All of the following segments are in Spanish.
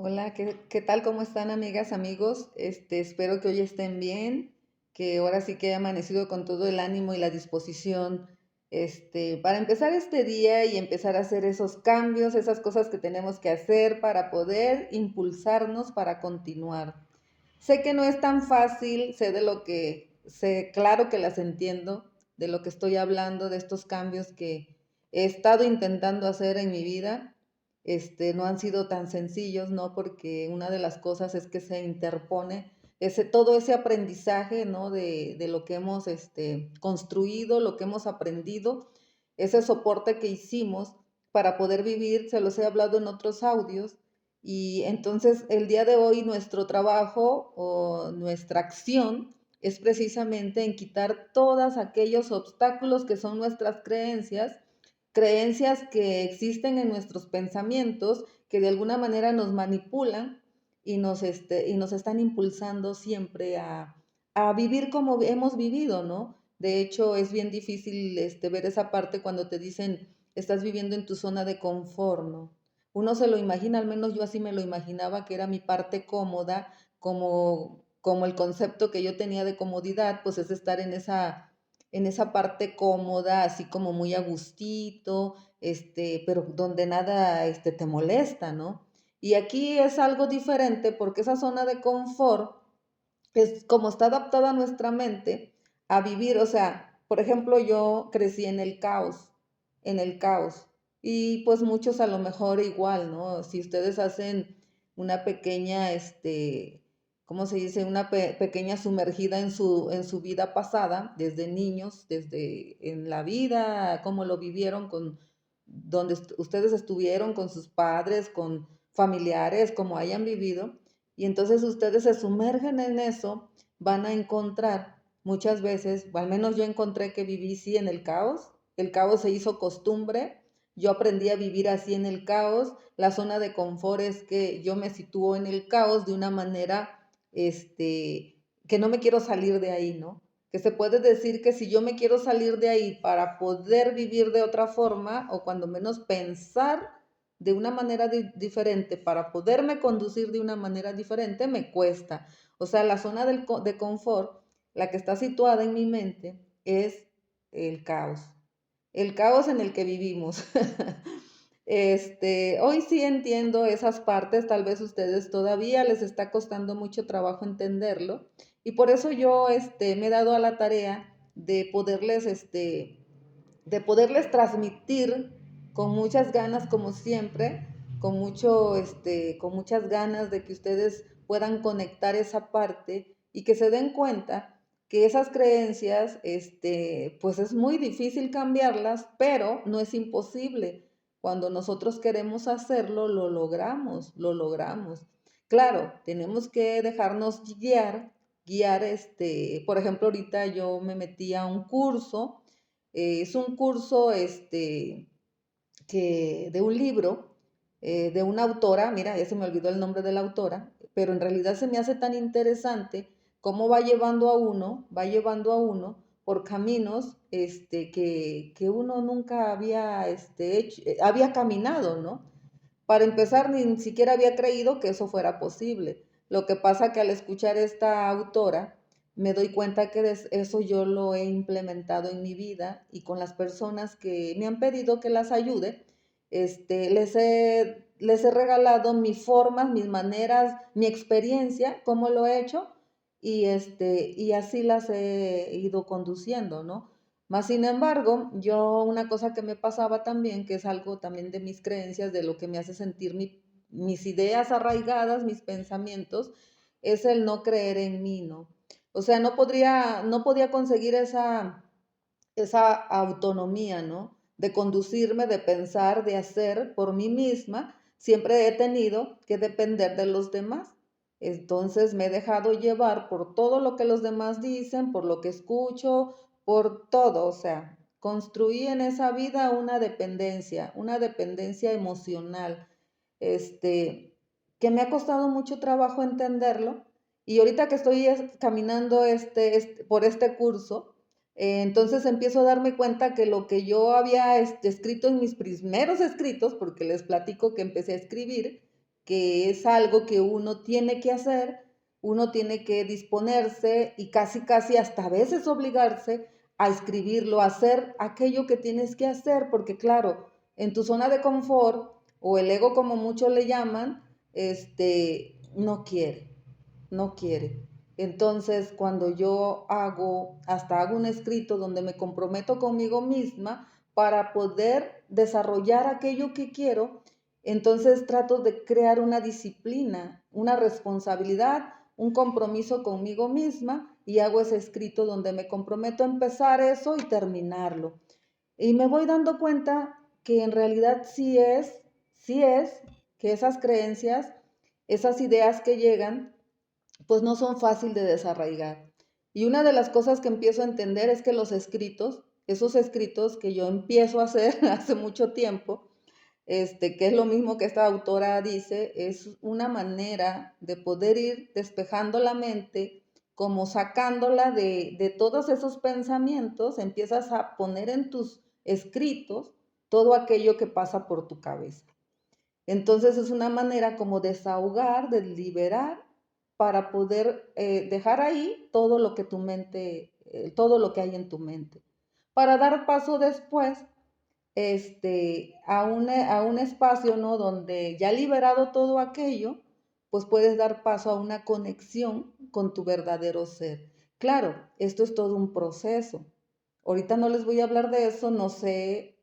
Hola, ¿qué tal? ¿Cómo están, amigas, amigos? Espero que hoy estén bien, que ahora sí que haya amanecido con todo el ánimo y la disposición, para empezar este día y empezar a hacer esos cambios, esas cosas que tenemos que hacer para poder impulsarnos para continuar. Sé que no es tan fácil, sé, claro que las entiendo, de lo que estoy hablando, de estos cambios que he estado intentando hacer en mi vida. No han sido tan sencillos, ¿no? Porque una de las cosas es que se interpone todo ese aprendizaje, ¿no? De lo que hemos construido, lo que hemos aprendido, ese soporte que hicimos para poder vivir, se los he hablado en otros audios, y entonces el día de hoy nuestro trabajo o nuestra acción es precisamente en quitar todos aquellos obstáculos que son nuestras creencias, creencias que existen en nuestros pensamientos, que de alguna manera nos manipulan y nos están impulsando siempre a vivir como hemos vivido, ¿no? De hecho, es bien difícil ver esa parte cuando te dicen, estás viviendo en tu zona de confort, ¿no? Uno se lo imagina, al menos yo así me lo imaginaba, que era mi parte cómoda, como el concepto que yo tenía de comodidad, pues es estar en esa parte cómoda, así como muy a gustito, pero donde nada, te molesta, ¿no? Y aquí es algo diferente porque esa zona de confort es como está adaptada nuestra mente a vivir, o sea, por ejemplo, yo crecí en el caos, y pues muchos a lo mejor igual, ¿no? Si ustedes hacen una pequeña, ¿cómo se dice? Una pequeña sumergida en su vida pasada, desde niños, desde en la vida, cómo lo vivieron donde ustedes estuvieron con sus padres, con familiares, como hayan vivido, y entonces ustedes se sumergen en eso, van a encontrar muchas veces, o al menos yo encontré que viví sí en el caos se hizo costumbre, yo aprendí a vivir así en el caos, la zona de confort es que yo me sitúo en el caos de una manera, que no me quiero salir de ahí, ¿no? Que se puede decir que si yo me quiero salir de ahí para poder vivir de otra forma, o cuando menos pensar de una manera diferente, para poderme conducir de una manera diferente, me cuesta. O sea, la zona de confort, la que está situada en mi mente, es el caos. El caos en el que vivimos. Hoy sí entiendo esas partes, tal vez ustedes todavía les está costando mucho trabajo entenderlo, y por eso yo me he dado a la tarea de poderles transmitir con muchas ganas, como siempre, con muchas ganas de que ustedes puedan conectar esa parte y que se den cuenta que esas creencias, pues es muy difícil cambiarlas, pero no es imposible. Cuando nosotros queremos hacerlo, lo logramos, lo logramos. Claro, tenemos que dejarnos guiar, por ejemplo, ahorita yo me metí a un curso, es un curso de un libro, de una autora, mira, ya se me olvidó el nombre de la autora, pero en realidad se me hace tan interesante cómo va llevando a uno por caminos que uno nunca había, había caminado, ¿no? Para empezar, ni siquiera había creído que eso fuera posible. Lo que pasa que al escuchar esta autora, me doy cuenta que eso yo lo he implementado en mi vida, y con las personas que me han pedido que las ayude, les he regalado mis formas, mis maneras, mi experiencia, cómo lo he hecho, y así las he ido conduciendo, ¿no? Más sin embargo, yo una cosa que me pasaba también, que es algo también de mis creencias, de lo que me hace sentir mis ideas arraigadas, mis pensamientos, es el no creer en mí, ¿no? O sea, no podía conseguir esa autonomía, ¿no? De conducirme, de pensar, de hacer por mí misma. Siempre he tenido que depender de los demás. Entonces me he dejado llevar por todo lo que los demás dicen, por lo que escucho, por todo. O sea, construí en esa vida una dependencia emocional, este, que me ha costado mucho trabajo entenderlo. Y ahorita que estoy caminando por este curso, entonces empiezo a darme cuenta que lo que yo había escrito en mis primeros escritos, porque les platico que empecé a escribir, que es algo que uno tiene que hacer, uno tiene que disponerse y casi, casi hasta a veces obligarse a escribirlo, a hacer aquello que tienes que hacer, porque claro, en tu zona de confort o el ego como muchos le llaman, no quiere, no quiere. Entonces, cuando yo hasta hago un escrito donde me comprometo conmigo misma para poder desarrollar aquello que quiero, entonces trato de crear una disciplina, una responsabilidad, un compromiso conmigo misma y hago ese escrito donde me comprometo a empezar eso y terminarlo. Y me voy dando cuenta que en realidad sí es que esas creencias, esas ideas que llegan, pues no son fácil de desarraigar. Y una de las cosas que empiezo a entender es que los escritos, esos escritos que yo empiezo a hacer hace mucho tiempo, que es lo mismo que esta autora dice, es una manera de poder ir despejando la mente, como sacándola de todos esos pensamientos, empiezas a poner en tus escritos todo aquello que pasa por tu cabeza. Entonces es una manera como desahogar, de liberar, para poder dejar ahí todo lo que tu mente, todo lo que hay en tu mente, para dar paso después a un espacio, ¿no? Donde ya liberado todo aquello, pues puedes dar paso a una conexión con tu verdadero ser. Claro, esto es todo un proceso. Ahorita no les voy a hablar de eso, no sé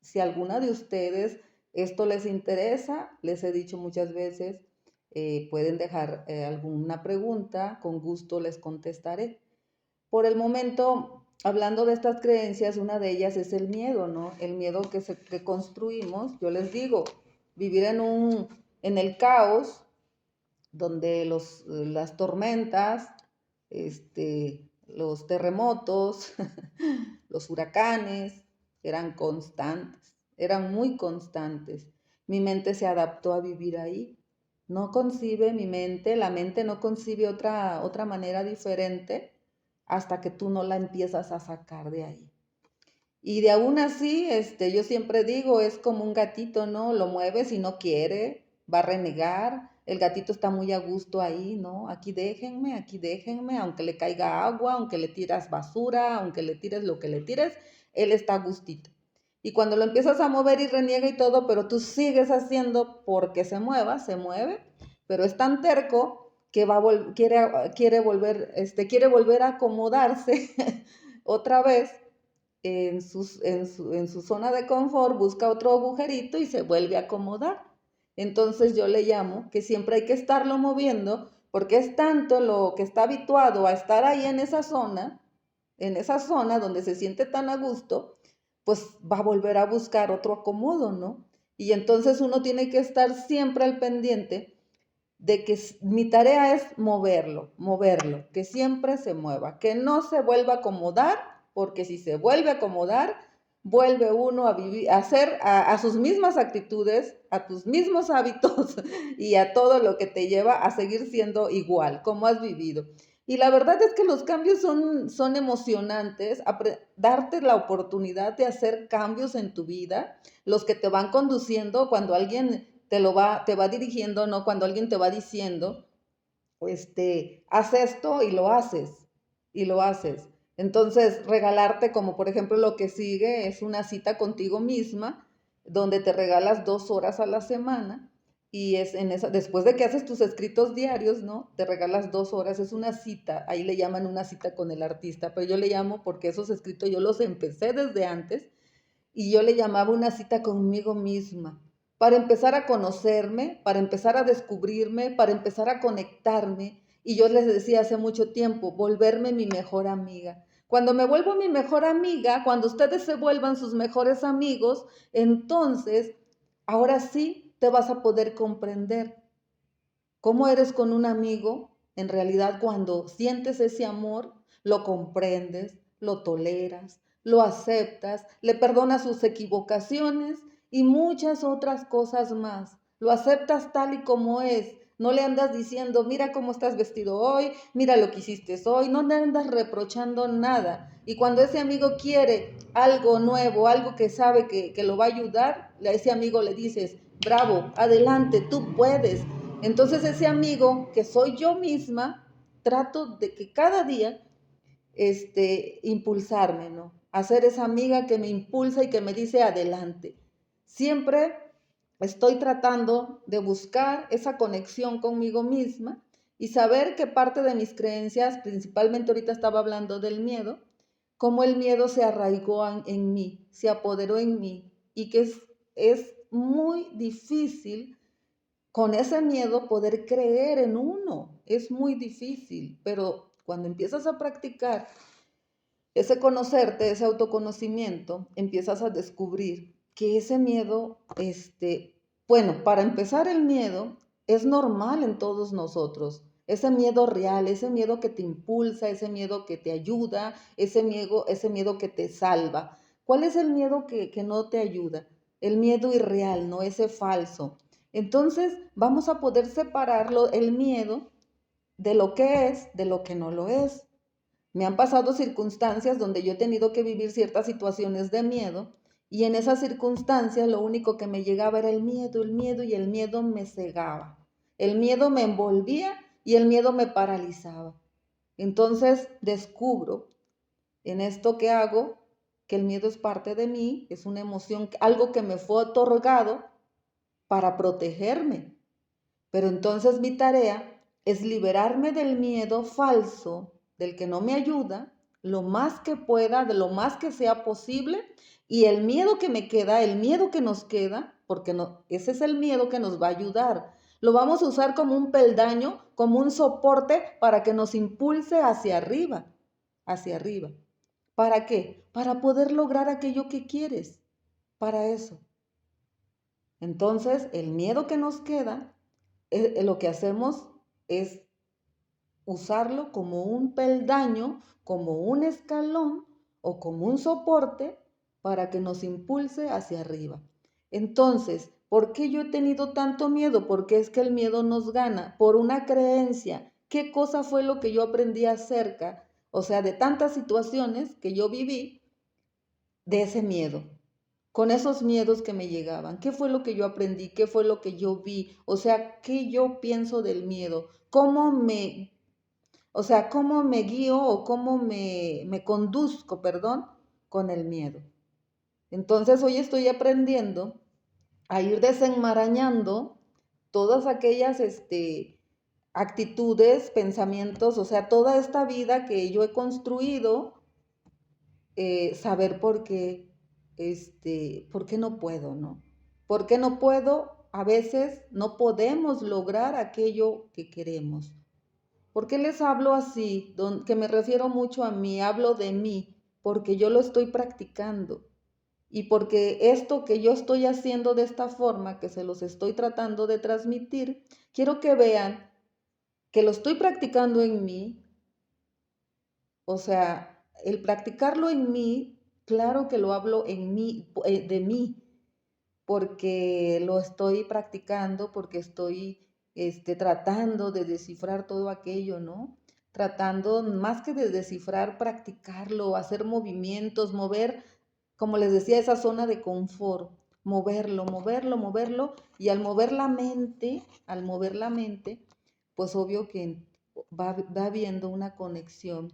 si alguna de ustedes esto les interesa, les he dicho muchas veces, pueden dejar alguna pregunta, con gusto les contestaré. Por el momento, hablando de estas creencias, una de ellas es el miedo, ¿no? El miedo que construimos, yo les digo, vivir en el caos, donde las tormentas, los terremotos, los huracanes, eran constantes, eran muy constantes. Mi mente se adaptó a vivir ahí. No concibe mi mente, la mente no concibe otra manera diferente hasta que tú no la empiezas a sacar de ahí. Y de aún así, yo siempre digo, es como un gatito, ¿no? Lo mueves y no quiere, va a renegar, el gatito está muy a gusto ahí, ¿no? Aquí déjenme, aunque le caiga agua, aunque le tiras basura, aunque le tires lo que le tires, él está a gustito. Y cuando lo empiezas a mover y reniega y todo, pero tú sigues haciendo porque se mueve, pero es tan terco que quiere volver a acomodarse otra vez en su zona de confort, busca otro agujerito y se vuelve a acomodar. Entonces yo le llamo que siempre hay que estarlo moviendo porque es tanto lo que está habituado a estar ahí en esa zona donde se siente tan a gusto, pues va a volver a buscar otro acomodo, ¿no? Y entonces uno tiene que estar siempre al pendiente de que mi tarea es moverlo, que siempre se mueva, que no se vuelva a acomodar, porque si se vuelve a acomodar, vuelve uno a vivir, a hacer a sus mismas actitudes, a tus mismos hábitos y a todo lo que te lleva a seguir siendo igual, como has vivido. Y la verdad es que los cambios son emocionantes, darte la oportunidad de hacer cambios en tu vida, los que te van conduciendo cuando alguien te va dirigiendo, ¿no? Cuando alguien te va diciendo, haz esto y lo haces. Entonces, regalarte, como por ejemplo lo que sigue, es una cita contigo misma, donde te regalas 2 horas a la semana, y es en esa, después de que haces tus escritos diarios, ¿no? Te regalas 2 horas, es una cita, ahí le llaman una cita con el artista, pero yo le llamo porque esos escritos yo los empecé desde antes, y yo le llamaba una cita conmigo misma, para empezar a conocerme, para empezar a descubrirme, para empezar a conectarme. Y yo les decía hace mucho tiempo, volverme mi mejor amiga. Cuando me vuelvo mi mejor amiga, cuando ustedes se vuelvan sus mejores amigos, entonces, ahora sí te vas a poder comprender cómo eres con un amigo. En realidad, cuando sientes ese amor, lo comprendes, lo toleras, lo aceptas, le perdonas sus equivocaciones y muchas otras cosas más. Lo aceptas tal y como es. No le andas diciendo, mira cómo estás vestido hoy, mira lo que hiciste hoy, no le andas reprochando nada. Y cuando ese amigo quiere algo nuevo, algo que sabe que lo va a ayudar, a ese amigo le dices, bravo, adelante, tú puedes. Entonces ese amigo que soy yo misma, trato de que cada día impulsarme, ¿no? Hacer esa amiga que me impulsa y que me dice adelante. Siempre estoy tratando de buscar esa conexión conmigo misma y saber que parte de mis creencias, principalmente ahorita estaba hablando del miedo, cómo el miedo se arraigó en mí, se apoderó en mí y que es muy difícil con ese miedo poder creer en uno. Es muy difícil, pero cuando empiezas a practicar ese conocerte, ese autoconocimiento, empiezas a descubrir que ese miedo, bueno, para empezar el miedo es normal en todos nosotros. Ese miedo real, ese miedo que te impulsa, ese miedo que te ayuda, ese miedo que te salva. ¿Cuál es el miedo que no te ayuda? El miedo irreal, no ese falso. Entonces vamos a poder separarlo, el miedo, de lo que es, de lo que no lo es. Me han pasado circunstancias donde yo he tenido que vivir ciertas situaciones de miedo y en esas circunstancias lo único que me llegaba era el miedo y el miedo me cegaba. El miedo me envolvía y el miedo me paralizaba. Entonces descubro en esto que hago que el miedo es parte de mí, es una emoción, algo que me fue otorgado para protegerme. Pero entonces mi tarea es liberarme del miedo falso, del que no me ayuda, lo más que pueda, de lo más que sea posible, y el miedo que me queda, el miedo que nos queda, porque no, ese es el miedo que nos va a ayudar. Lo vamos a usar como un peldaño, como un soporte para que nos impulse hacia arriba, hacia arriba. ¿Para qué? Para poder lograr aquello que quieres, para eso. Entonces, el miedo que nos queda lo que hacemos es usarlo como un peldaño, como un escalón o como un soporte para que nos impulse hacia arriba. Entonces, ¿por qué yo he tenido tanto miedo? Porque es que el miedo nos gana por una creencia. ¿Qué cosa fue lo que yo aprendí acerca? O sea, de tantas situaciones que yo viví de ese miedo, con esos miedos que me llegaban. ¿Qué fue lo que yo aprendí? ¿Qué fue lo que yo vi? O sea, ¿qué yo pienso del miedo? ¿Cómo me guío o cómo me conduzco, perdón, con el miedo? Entonces hoy estoy aprendiendo a ir desenmarañando todas aquellas actitudes, pensamientos, o sea, toda esta vida que yo he construido, saber por qué no puedo, ¿no? ¿Por qué no puedo? A veces no podemos lograr aquello que queremos. ¿Por qué les hablo así? Que me refiero mucho a mí, hablo de mí, porque yo lo estoy practicando. Y porque esto que yo estoy haciendo de esta forma, que se los estoy tratando de transmitir, quiero que vean que lo estoy practicando en mí. O sea, el practicarlo en mí, claro que lo hablo en mí, de mí, porque lo estoy practicando, porque estoy tratando de descifrar todo aquello, ¿no? Tratando más que de descifrar, practicarlo, hacer movimientos, mover, como les decía, esa zona de confort, moverlo, moverlo, moverlo, y al mover la mente, pues obvio que va habiendo una conexión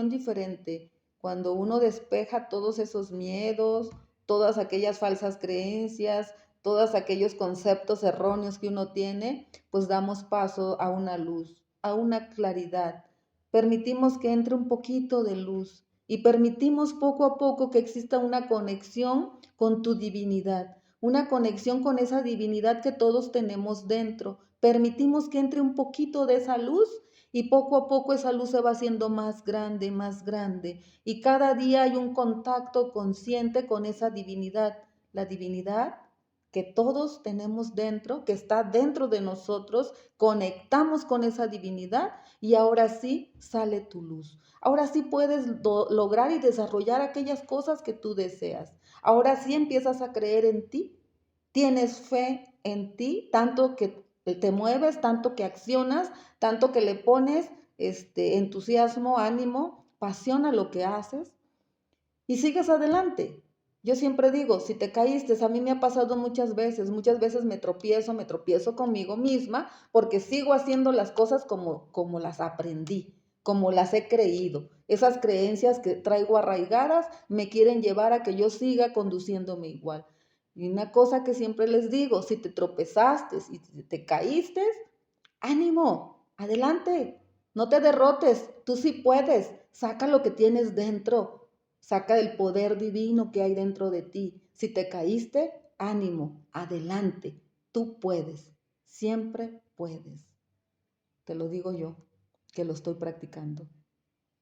diferente. Cuando uno despeja todos esos miedos, todas aquellas falsas creencias, todos aquellos conceptos erróneos que uno tiene, pues damos paso a una luz, a una claridad. Permitimos que entre un poquito de luz y permitimos poco a poco que exista una conexión con tu divinidad, una conexión con esa divinidad que todos tenemos dentro. Permitimos que entre un poquito de esa luz y poco a poco esa luz se va haciendo más grande. Y cada día hay un contacto consciente con esa divinidad, la divinidad que todos tenemos dentro, que está dentro de nosotros, conectamos con esa divinidad y ahora sí sale tu luz. Ahora sí puedes lograr y desarrollar aquellas cosas que tú deseas. Ahora sí empiezas a creer en ti, tienes fe en ti, tanto que te mueves, tanto que accionas, tanto que le pones entusiasmo, ánimo, pasión a lo que haces y sigues adelante. Yo siempre digo, si te caíste, a mí me ha pasado muchas veces me tropiezo conmigo misma porque sigo haciendo las cosas como las aprendí, como las he creído. Esas creencias que traigo arraigadas me quieren llevar a que yo siga conduciéndome igual. Y una cosa que siempre les digo, si te tropezaste y te caíste, ánimo, adelante, no te derrotes, tú sí puedes, saca lo que tienes dentro, saca el poder divino que hay dentro de ti. Si te caíste, ánimo, adelante, tú puedes, siempre puedes. Te lo digo yo, que lo estoy practicando.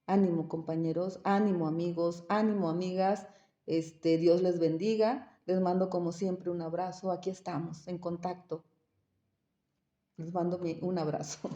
Ánimo, compañeros, ánimo, amigos, ánimo, amigas. Dios les bendiga. Les mando como siempre un abrazo. Aquí estamos en contacto. Les mando un abrazo.